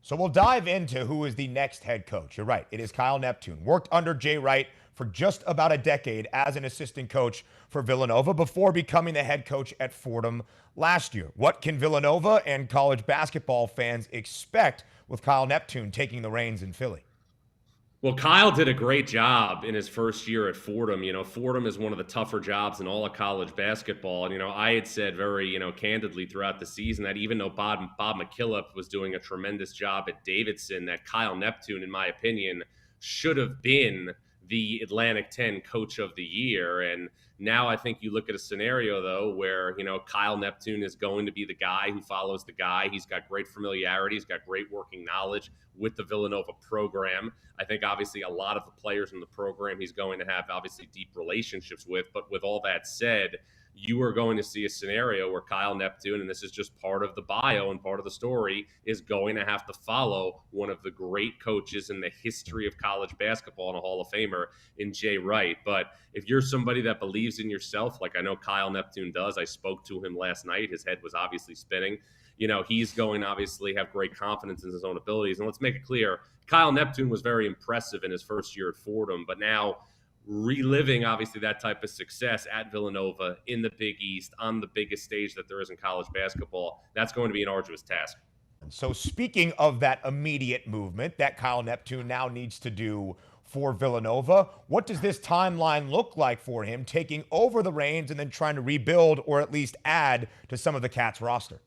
So we'll dive into who is the next head coach. You're right. It is Kyle Neptune. Worked under Jay Wright for just about a decade as an assistant coach for Villanova before becoming the head coach at Fordham last year. What can Villanova and college basketball fans expect with Kyle Neptune taking the reins in Philly? Well, Kyle did a great job in his first year at Fordham. Fordham is one of the tougher jobs in all of college basketball. And, I had said very, candidly throughout the season that even though Bob McKillop was doing a tremendous job at Davidson, that Kyle Neptune, in my opinion, should have been the Atlantic 10 coach of the year. And now I think you look at a scenario, though, where, Kyle Neptune is going to be the guy who follows the guy. He's got great familiarity. He's got great working knowledge with the Villanova program. I think, obviously, a lot of the players in the program he's going to have, obviously, deep relationships with. But with all that said, you are going to see a scenario where Kyle Neptune, and this is just part of the bio and part of the story, is going to have to follow one of the great coaches in the history of college basketball and a Hall of Famer in Jay Wright. But if you're somebody that believes in yourself, like I know Kyle Neptune does, I spoke to him last night. His head was obviously spinning. He's going to obviously have great confidence in his own abilities. And let's make it clear, Kyle Neptune was very impressive in his first year at Fordham, but now reliving obviously that type of success at Villanova in the Big East on the biggest stage that there is in college basketball, that's going to be an arduous task. So speaking of that immediate movement that Kyle Neptune now needs to do for Villanova, what does this timeline look like for him taking over the reins and then trying to rebuild or at least add to some of the Cats roster?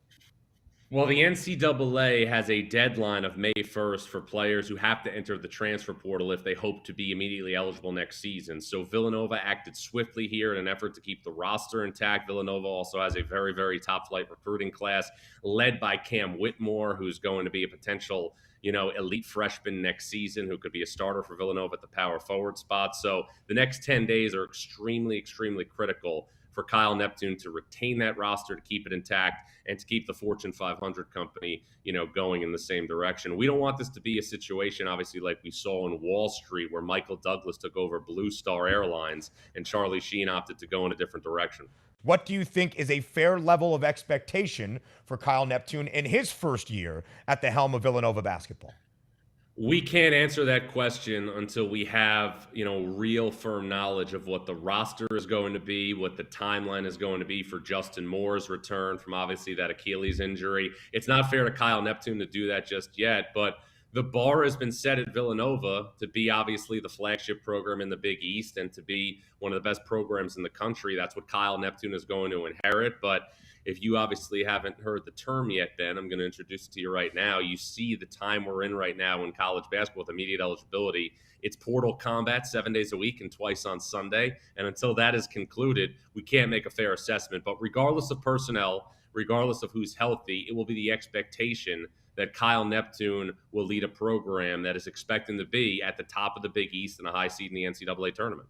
Well, the NCAA has a deadline of May 1st for players who have to enter the transfer portal if they hope to be immediately eligible next season. So Villanova acted swiftly here in an effort to keep the roster intact. Villanova also has a very, very top-flight recruiting class led by Cam Whitmore, who's going to be a potential elite freshman next season who could be a starter for Villanova at the power forward spot. So the next 10 days are extremely, extremely critical for Kyle Neptune to retain that roster, to keep it intact, and to keep the Fortune 500 company, going in the same direction. We don't want this to be a situation, obviously, like we saw in Wall Street, where Michael Douglas took over Blue Star Airlines and Charlie Sheen opted to go in a different direction. What do you think is a fair level of expectation for Kyle Neptune in his first year at the helm of Villanova basketball? We can't answer that question until we have, real firm knowledge of what the roster is going to be, what the timeline is going to be for Justin Moore's return from obviously that Achilles injury. It's not fair to Kyle Neptune to do that just yet, but the bar has been set at Villanova to be obviously the flagship program in the Big East and to be one of the best programs in the country. That's what Kyle Neptune is going to inherit. But if you obviously haven't heard the term yet, Ben, I'm going to introduce it to you right now. You see the time we're in right now in college basketball with immediate eligibility. It's portal combat 7 days a week and twice on Sunday. And until that is concluded, we can't make a fair assessment. But regardless of personnel, regardless of who's healthy, it will be the expectation that Kyle Neptune will lead a program that is expecting to be at the top of the Big East and a high seed in the NCAA tournament.